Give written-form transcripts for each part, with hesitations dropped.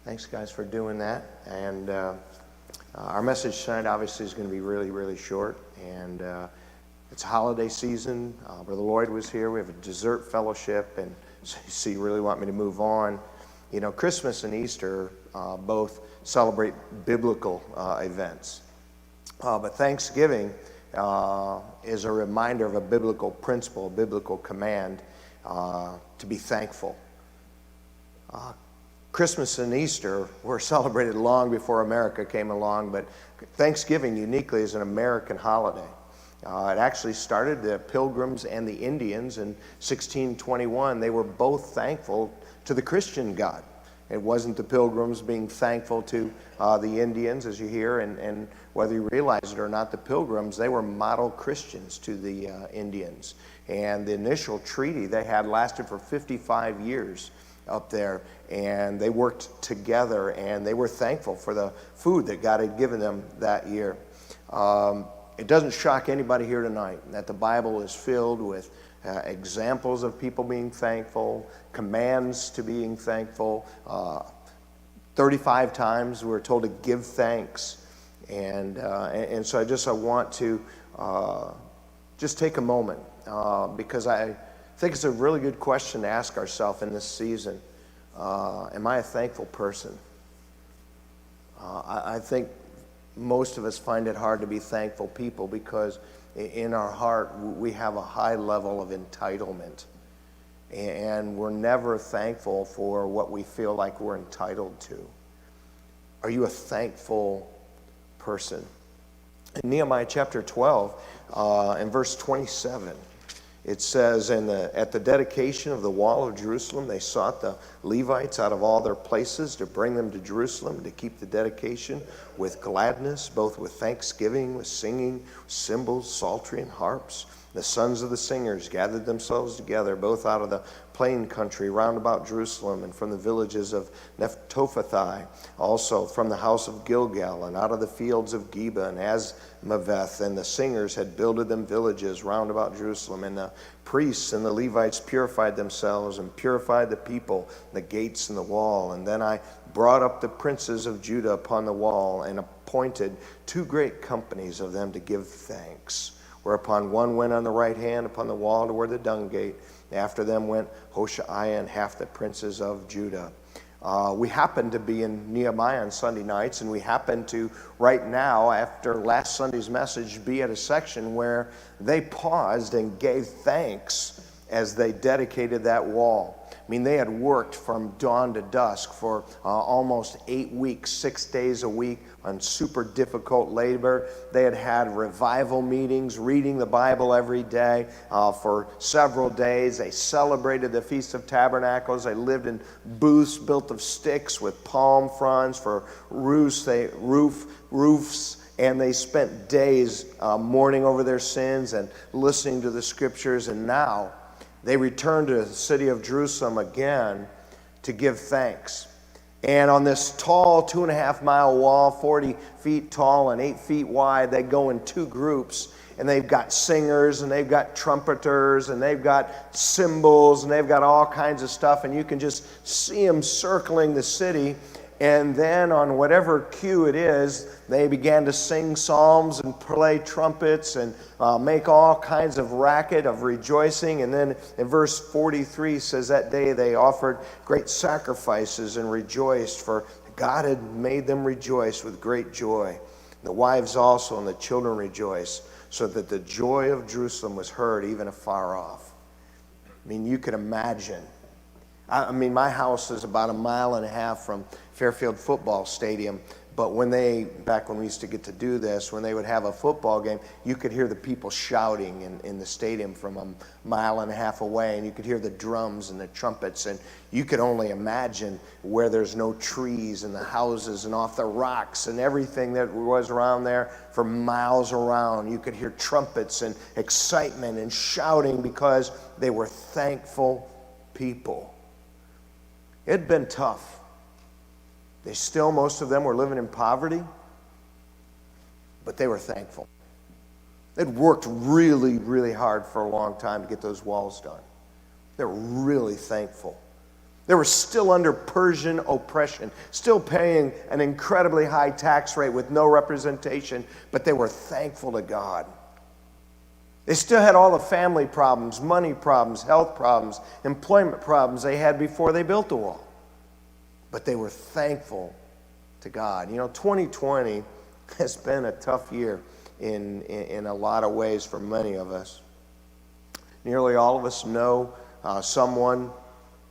Thanks, guys, for doing that. And our message tonight obviously is going to be really, really short. And it's holiday season. Brother Lloyd was here. We have a dessert fellowship. And so you really want me to move on. You know, Christmas and Easter both celebrate biblical events. But Thanksgiving is a reminder of a biblical principle, a biblical command to be thankful. Christmas and Easter were celebrated long before America came along, but Thanksgiving uniquely is an American holiday. It actually started the Pilgrims and the Indians in 1621. They were both thankful to the Christian God. It wasn't the Pilgrims being thankful to the Indians, as you hear, and whether you realize it or not, the Pilgrims, they were model Christians to the Indians. And the initial treaty they had lasted for 55 years up there, and they worked together, and they were thankful for the food that God had given them that year. It doesn't shock anybody here tonight that the Bible is filled with examples of people being thankful, commands to being thankful. 35 times we're told to give thanks, and so I want to just take a moment because I think it's a really good question to ask ourselves in this season. Am I a thankful person? I think most of us find it hard to be thankful people because in our heart we have a high level of entitlement. And we're never thankful for what we feel like we're entitled to. Are you a thankful person? In Nehemiah chapter 12, in verse 27, it says, at the dedication of the wall of Jerusalem, they sought the Levites out of all their places to bring them to Jerusalem to keep the dedication with gladness, both with thanksgiving, with singing, cymbals, psaltery, and harps. The sons of the singers gathered themselves together, both out of the plain country round about Jerusalem and from the villages of Nephtophethai, also from the house of Gilgal and out of the fields of Geba and Azmaveth. And the singers had builded them villages round about Jerusalem. And the priests and the Levites purified themselves and purified the people, the gates and the wall. And then I brought up the princes of Judah upon the wall and appointed 2 great companies of them to give thanks. Whereupon one went on the right hand upon the wall toward the dung gate. After them went Hoshea and half the princes of Judah. We happen to be in Nehemiah on Sunday nights, and we happen to, right now, after last Sunday's message, be at a section where they paused and gave thanks as they dedicated that wall. I mean, they had worked from dawn to dusk for almost 8 weeks, 6 days a week on super difficult labor. They had had revival meetings, reading the Bible every day for several days. They celebrated the Feast of Tabernacles. They lived in booths built of sticks with palm fronds for roofs, and they spent days mourning over their sins and listening to the scriptures. And now they returned to the city of Jerusalem again to give thanks. And on this tall 2.5-mile wall, 40 feet tall and 8 feet wide, they go in 2 groups. And they've got singers, and they've got trumpeters, and they've got cymbals, and they've got all kinds of stuff. And you can just see them circling the city. And then on whatever cue it is, they began to sing psalms and play trumpets and make all kinds of racket of rejoicing. And then in verse 43 says that day they offered great sacrifices and rejoiced, for God had made them rejoice with great joy. The wives also and the children rejoiced, so that the joy of Jerusalem was heard even afar off. I mean, you can imagine. I mean, my house is about 1.5 miles from Fairfield football stadium, but back when we used to get to do this, when they would have a football game, you could hear the people shouting in the stadium from 1.5 miles away, and you could hear the drums and the trumpets, and you could only imagine where there's no trees and the houses and off the rocks and everything that was around there for miles around. You could hear trumpets and excitement and shouting because they were thankful people. It had been tough. Most of them were living in poverty, but they were thankful. They'd worked really, really hard for a long time to get those walls done. They were really thankful. They were still under Persian oppression, still paying an incredibly high tax rate with no representation, but they were thankful to God. They still had all the family problems, money problems, health problems, employment problems they had before they built the wall. But they were thankful to God. 2020 has been a tough year in a lot of ways for many of us. Nearly all of us know someone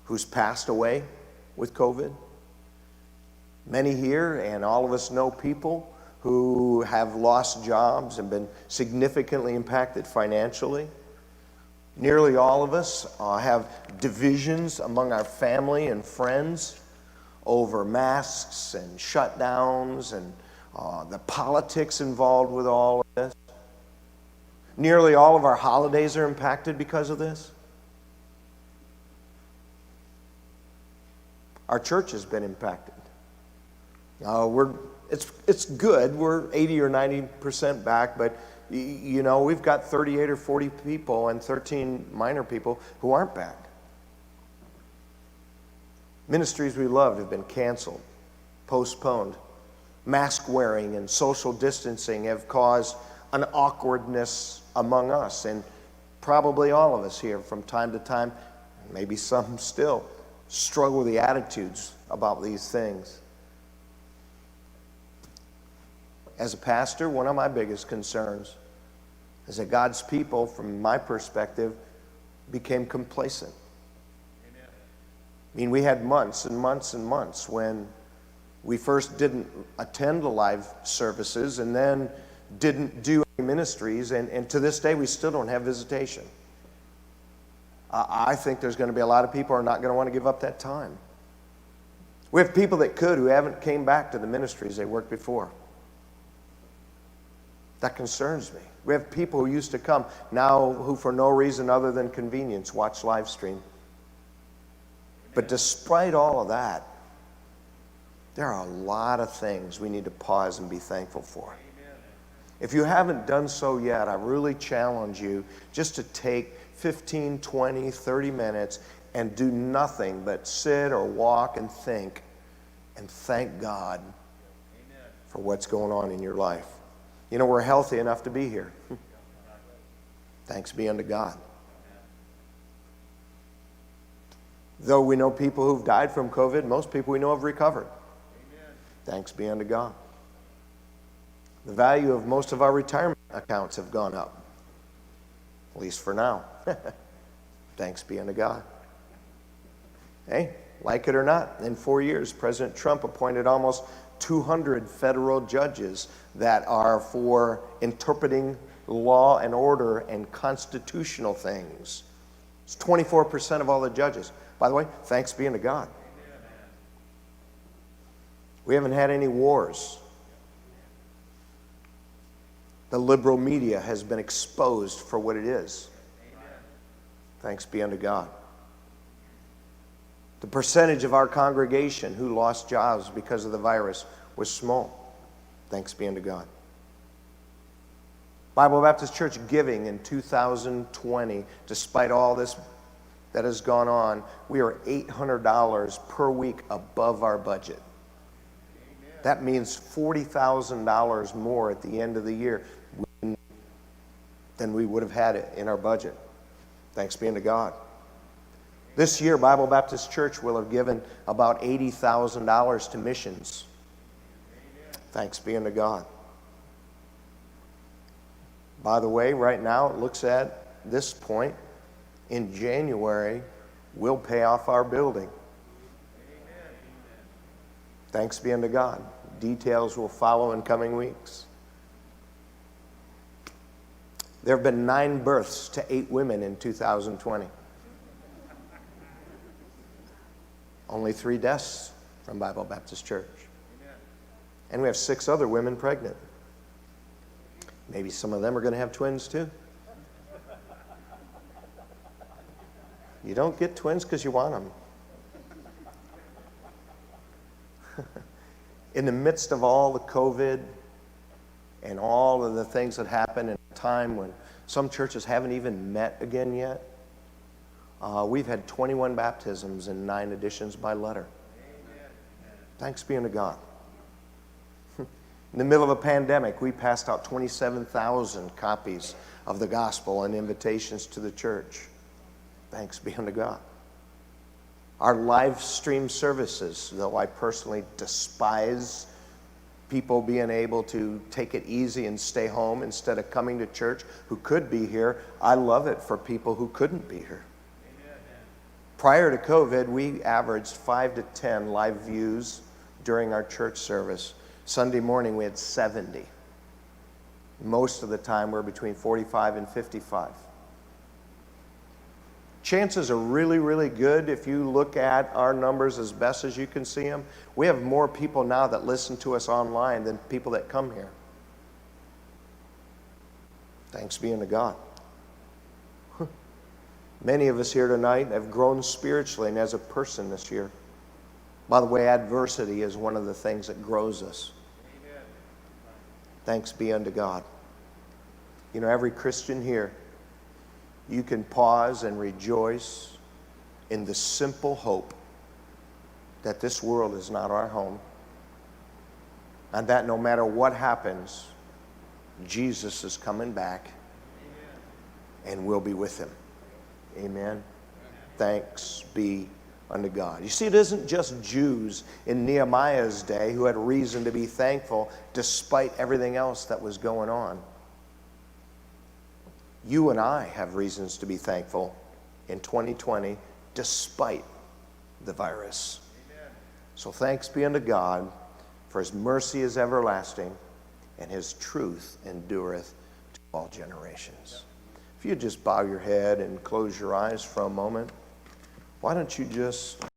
who's passed away with COVID. Many here, and all of us know people who have lost jobs and been significantly impacted financially. Nearly all of us have divisions among our family and friends over masks and shutdowns and the politics involved with all of this. Nearly all of our holidays are impacted because of this. Our church has been impacted. It's good. We're 80 or 90% back, but we've got 38 or 40 people and 13 minor people who aren't back. Ministries we loved have been canceled, postponed. Mask wearing and social distancing have caused an awkwardness among us, and probably all of us here from time to time, maybe some still, struggle with the attitudes about these things. As a pastor, one of my biggest concerns is that God's people, from my perspective, became complacent. Amen. I mean, we had months and months and months when we first didn't attend the live services and then didn't do any ministries, and to this day we still don't have visitation. I think there's going to be a lot of people who are not going to want to give up that time. We have people that could who haven't came back to the ministries they worked before. That concerns me. We have people who used to come now who for no reason other than convenience watch live stream. But despite all of that, there are a lot of things we need to pause and be thankful for. If you haven't done so yet, I really challenge you just to take 15, 20, 30 minutes and do nothing but sit or walk and think and thank God for what's going on in your life. We're healthy enough to be here. Thanks be unto God. Though we know people who've died from COVID, most people we know have recovered. Thanks be unto God. The value of most of our retirement accounts have gone up, at least for now. Thanks be unto God. Hey, like it or not, in 4 years, President Trump appointed almost 200 federal judges that are for interpreting law and order and constitutional things. It's 24% of all the judges. By the way, thanks be unto God. We haven't had any wars. The liberal media has been exposed for what it is. Thanks be unto God. The percentage of our congregation who lost jobs because of the virus was small. Thanks be unto God. Bible Baptist Church giving in 2020, despite all this that has gone on, we are $800 per week above our budget. That means $40,000 more at the end of the year than we would have had it in our budget. Thanks be unto God. This year, Bible Baptist Church will have given about $80,000 to missions. Thanks be unto God. By the way, right now, it looks at this point, in January, we'll pay off our building. Thanks be unto God. Details will follow in coming weeks. There have been 9 births to 8 women in 2020. Only 3 deaths from Bible Baptist Church. And we have 6 other women pregnant. Maybe some of them are going to have twins too. You don't get twins because you want them. In the midst of all the COVID and all of the things that happen in a time when some churches haven't even met again yet, We've had 21 baptisms and 9 additions by letter. Thanks be unto God. In the middle of a pandemic, we passed out 27,000 copies of the gospel and invitations to the church. Thanks be unto God. Our live stream services, though I personally despise people being able to take it easy and stay home instead of coming to church who could be here, I love it for people who couldn't be here. Amen. Prior to COVID, we averaged 5 to 10 live views during our church service. Sunday morning, we had 70. Most of the time, we're between 45 and 55. Chances are really, really good if you look at our numbers as best as you can see them. We have more people now that listen to us online than people that come here. Thanks be unto God. Many of us here tonight have grown spiritually and as a person this year. By the way, adversity is one of the things that grows us. Amen. Thanks be unto God. You know, every Christian here, you can pause and rejoice in the simple hope that this world is not our home, and that no matter what happens, Jesus is coming back. Amen. And we'll be with him. Amen. Thanks be unto God. You see, it isn't just Jews in Nehemiah's day who had reason to be thankful despite everything else that was going on. You and I have reasons to be thankful in 2020 despite the virus. Amen. So thanks be unto God, for his mercy is everlasting and his truth endureth to all generations. If you just bow your head and close your eyes for a moment, why don't you just